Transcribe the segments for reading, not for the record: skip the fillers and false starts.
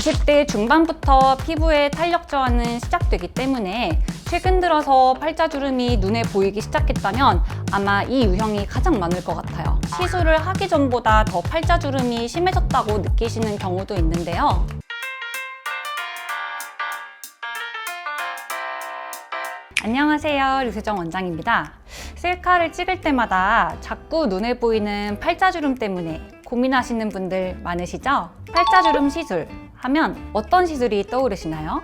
20대 중반부터 피부의 탄력 저하는 시작되기 때문에 최근 들어서 팔자주름이 눈에 보이기 시작했다면 아마 이 유형이 가장 많을 것 같아요. 시술을 하기 전보다 더 팔자주름이 심해졌다고 느끼시는 경우도 있는데요. 안녕하세요, 류세정 원장입니다. 셀카를 찍을 때마다 자꾸 눈에 보이는 팔자주름 때문에 고민하시는 분들 많으시죠? 팔자주름 시술 하면 어떤 시술이 떠오르시나요?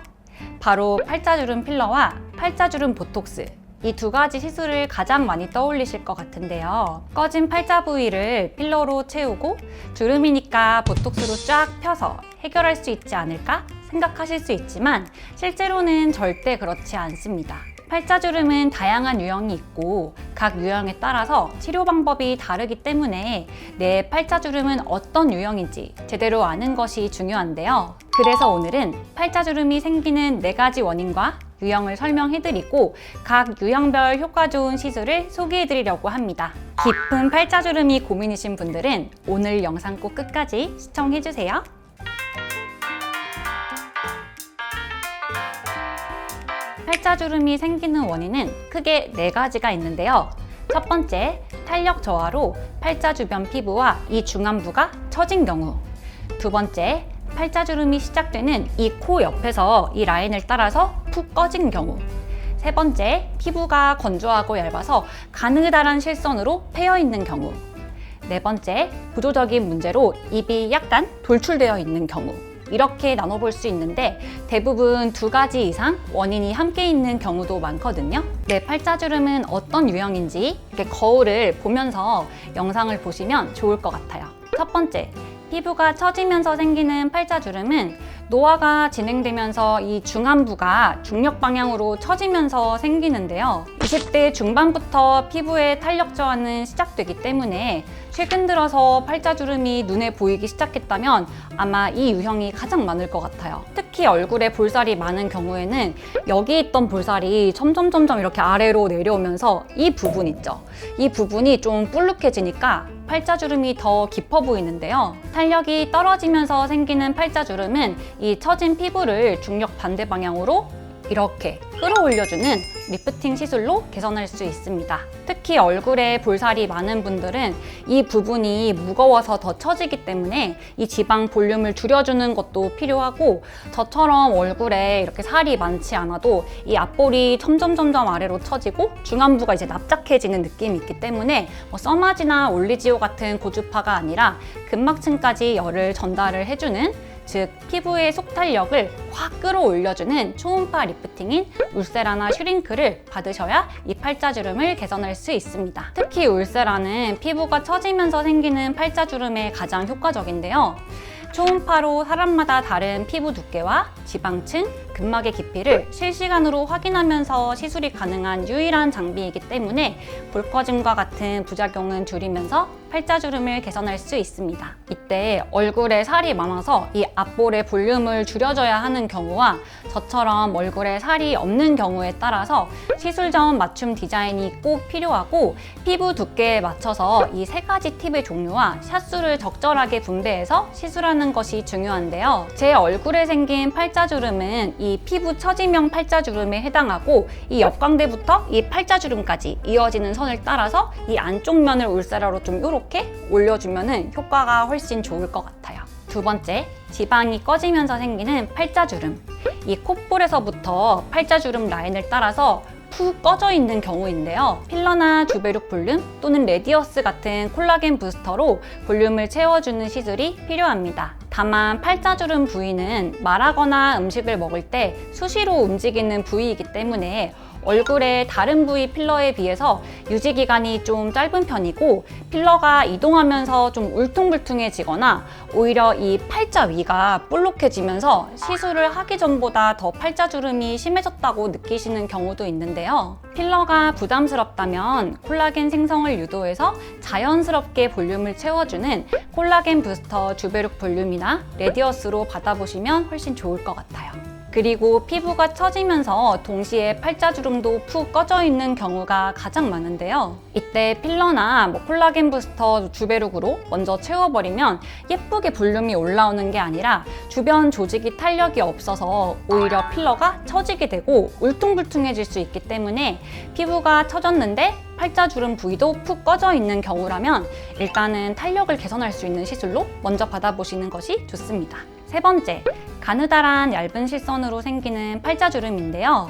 바로 팔자주름 필러와 팔자주름 보톡스, 이 두 가지 시술을 가장 많이 떠올리실 것 같은데요. 꺼진 팔자 부위를 필러로 채우고 주름이니까 보톡스로 쫙 펴서 해결할 수 있지 않을까 생각하실 수 있지만 실제로는 절대 그렇지 않습니다. 팔자주름은 다양한 유형이 있고 각 유형에 따라서 치료 방법이 다르기 때문에 내 팔자주름은 어떤 유형인지 제대로 아는 것이 중요한데요. 그래서 오늘은 팔자주름이 생기는 4가지 원인과 유형을 설명해드리고 각 유형별 효과 좋은 시술을 소개해드리려고 합니다. 깊은 팔자주름이 고민이신 분들은 오늘 영상 꼭 끝까지 시청해주세요. 팔자주름이 생기는 원인은 크게 4가지가 있는데요. 첫 번째, 탄력 저하로 팔자 주변 피부와 이 중안부가 처진 경우. 두 번째, 팔자주름이 시작되는 이 코 옆에서 이 라인을 따라서 푹 꺼진 경우. 세 번째, 피부가 건조하고 얇아서 가느다란 실선으로 패여 있는 경우. 네 번째, 구조적인 문제로 입이 약간 돌출되어 있는 경우. 이렇게 나눠볼 수 있는데 대부분 2가지 이상 원인이 함께 있는 경우도 많거든요. 내 팔자주름은 어떤 유형인지 이렇게 거울을 보면서 영상을 보시면 좋을 것 같아요. 첫 번째, 피부가 처지면서 생기는 팔자주름은 노화가 진행되면서 이 중안부가 중력 방향으로 처지면서 생기는데요. 20대 중반부터 피부의 탄력 저하는 시작되기 때문에 최근 들어서 팔자주름이 눈에 보이기 시작했다면 아마 이 유형이 가장 많을 것 같아요. 특히 얼굴에 볼살이 많은 경우에는 여기 있던 볼살이 점점 이렇게 아래로 내려오면서 이 부분 있죠. 이 부분이 좀 볼록해지니까 팔자주름이 더 깊어 보이는데요. 탄력이 떨어지면서 생기는 팔자주름은 이 처진 피부를 중력 반대 방향으로 이렇게 끌어올려주는 리프팅 시술로 개선할 수 있습니다. 특히 얼굴에 볼살이 많은 분들은 이 부분이 무거워서 더 처지기 때문에 이 지방 볼륨을 줄여주는 것도 필요하고, 저처럼 얼굴에 이렇게 살이 많지 않아도 이 앞볼이 점점 아래로 처지고 중안부가 이제 납작해지는 느낌이 있기 때문에 써마지나 올리지오 같은 고주파가 아니라 근막층까지 열을 전달을 해주는, 즉 피부의 속탄력을 확 끌어올려주는 초음파 리프팅인 울세라나 슈링크를 받으셔야 이 팔자주름을 개선할 수 있습니다. 특히 울세라는 피부가 처지면서 생기는 팔자주름에 가장 효과적인데요. 초음파로 사람마다 다른 피부 두께와 지방층, 근막의 깊이를 실시간으로 확인하면서 시술이 가능한 유일한 장비이기 때문에 볼 꺼짐과 같은 부작용은 줄이면서 팔자주름을 개선할 수 있습니다. 이때 얼굴에 살이 많아서 이 앞볼의 볼륨을 줄여줘야 하는 경우와 저처럼 얼굴에 살이 없는 경우에 따라서 시술 전 맞춤 디자인이 꼭 필요하고, 피부 두께에 맞춰서 이 3가지 팁의 종류와 샷수를 적절하게 분배해서 시술하는 것이 중요한데요. 제 얼굴에 생긴 팔자주름은 이 피부 처지명 팔자주름에 해당하고, 이 옆광대부터 이 팔자주름까지 이어지는 선을 따라서 이 안쪽 면을 울세라로 좀 이렇게 올려주면 효과가 훨씬 좋을 것 같아요. 두 번째, 지방이 꺼지면서 생기는 팔자주름. 이 콧볼에서부터 팔자주름 라인을 따라서 푹 꺼져 있는 경우인데요. 필러나 주베룩 볼륨 또는 레디어스 같은 콜라겐 부스터로 볼륨을 채워주는 시술이 필요합니다. 다만 팔자주름 부위는 말하거나 음식을 먹을 때 수시로 움직이는 부위이기 때문에 얼굴의 다른 부위 필러에 비해서 유지기간이 좀 짧은 편이고, 필러가 이동하면서 좀 울퉁불퉁해지거나 오히려 이 팔자 위가 볼록해지면서 시술을 하기 전보다 더 팔자주름이 심해졌다고 느끼시는 경우도 있는데요. 필러가 부담스럽다면 콜라겐 생성을 유도해서 자연스럽게 볼륨을 채워주는 콜라겐 부스터 주베룩 볼륨이나 레디어스로 받아보시면 훨씬 좋을 것 같아요. 그리고 피부가 처지면서 동시에 팔자주름도 푹 꺼져 있는 경우가 가장 많은데요. 이때 필러나 콜라겐 부스터 주베룩으로 먼저 채워버리면 예쁘게 볼륨이 올라오는 게 아니라 주변 조직이 탄력이 없어서 오히려 필러가 처지게 되고 울퉁불퉁해질 수 있기 때문에 피부가 처졌는데 팔자주름 부위도 푹 꺼져 있는 경우라면 일단은 탄력을 개선할 수 있는 시술로 먼저 받아보시는 것이 좋습니다. 세 번째, 가느다란 얇은 실선으로 생기는 팔자주름인데요.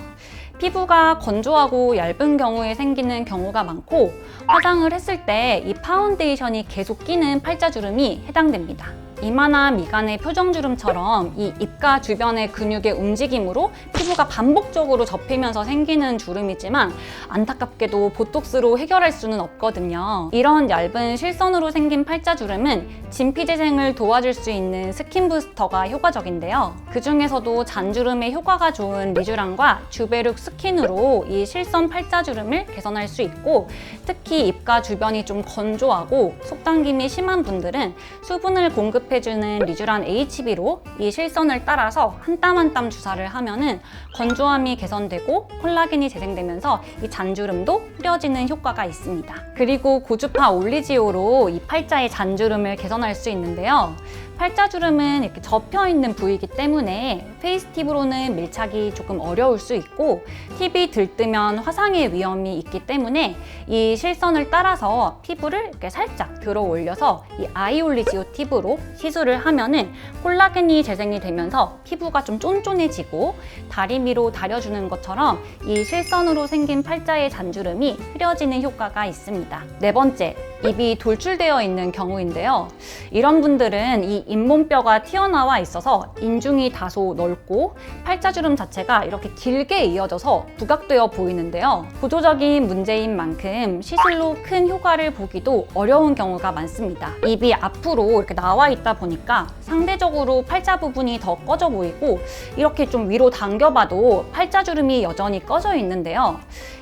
피부가 건조하고 얇은 경우에 생기는 경우가 많고 화장을 했을 때 이 파운데이션이 계속 끼는 팔자주름이 해당됩니다. 이마나 미간의 표정주름처럼 이 입가 주변의 근육의 움직임으로 피부가 반복적으로 접히면서 생기는 주름이지만 안타깝게도 보톡스로 해결할 수는 없거든요. 이런 얇은 실선으로 생긴 팔자주름은 진피재생을 도와줄 수 있는 스킨 부스터가 효과적인데요. 그 중에서도 잔주름에 효과가 좋은 리쥬란과 주베룩 스킨으로 이 실선 팔자주름을 개선할 수 있고, 특히 입가 주변이 좀 건조하고 속당김이 심한 분들은 수분을 공급해주는 리쥬란 HB로 이 실선을 따라서 한 땀 한 땀 주사를 하면은 건조함이 개선되고 콜라겐이 재생되면서 이 잔주름도 흐려지는 효과가 있습니다. 그리고 고주파 올리지오로 이 팔자의 잔주름을 개선할 수 있는데요. 팔자주름은 이렇게 접혀있는 부위이기 때문에 페이스 팁으로는 밀착이 조금 어려울 수 있고 팁이 들뜨면 화상의 위험이 있기 때문에 이 실선을 따라서 피부를 이렇게 살짝 들어 올려서 이 아이올리지오 팁으로 시술을 하면은 콜라겐이 재생이 되면서 피부가 좀 쫀쫀해지고 다리미로 다려주는 것처럼 이 실선으로 생긴 팔자의 잔주름이 흐려지는 효과가 있습니다. 네 번째, 입이 돌출되어 있는 경우인데요. 이런 분들은 이 잇몸뼈가 튀어나와 있어서 인중이 다소 넓고 팔자주름 자체가 이렇게 길게 이어져서 부각되어 보이는데요. 구조적인 문제인 만큼 시술로 큰 효과를 보기도 어려운 경우가 많습니다. 입이 앞으로 이렇게 나와 있다 보니까 상대적으로 팔자 부분이 더 꺼져 보이고 이렇게 좀 위로 당겨봐도 팔자주름이 여전히 꺼져 있는데요.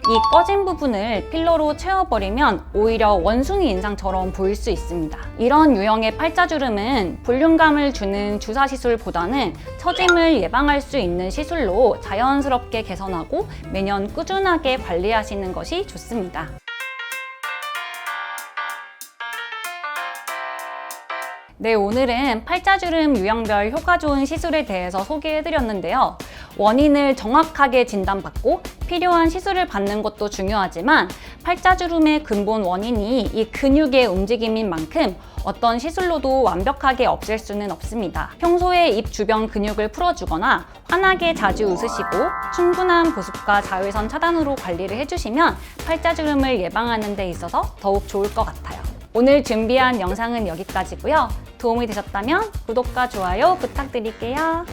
이 꺼진 부분을 필러로 채워버리면 오히려 원숭이 인상처럼 보일 수 있습니다. 이런 유형의 팔자주름은 볼륨감을 주는 주사 시술보다는 처짐을 예방할 수 있는 시술로 자연스럽게 개선하고 매년 꾸준하게 관리하시는 것이 좋습니다. 네, 오늘은 팔자주름 유형별 효과 좋은 시술에 대해서 소개해드렸는데요. 원인을 정확하게 진단받고 필요한 시술을 받는 것도 중요하지만 팔자주름의 근본 원인이 이 근육의 움직임인 만큼 어떤 시술로도 완벽하게 없앨 수는 없습니다. 평소에 입 주변 근육을 풀어주거나 환하게 자주 웃으시고 충분한 보습과 자외선 차단으로 관리를 해주시면 팔자주름을 예방하는 데 있어서 더욱 좋을 것 같아요. 오늘 준비한 영상은 여기까지고요. 도움이 되셨다면 구독과 좋아요 부탁드릴게요.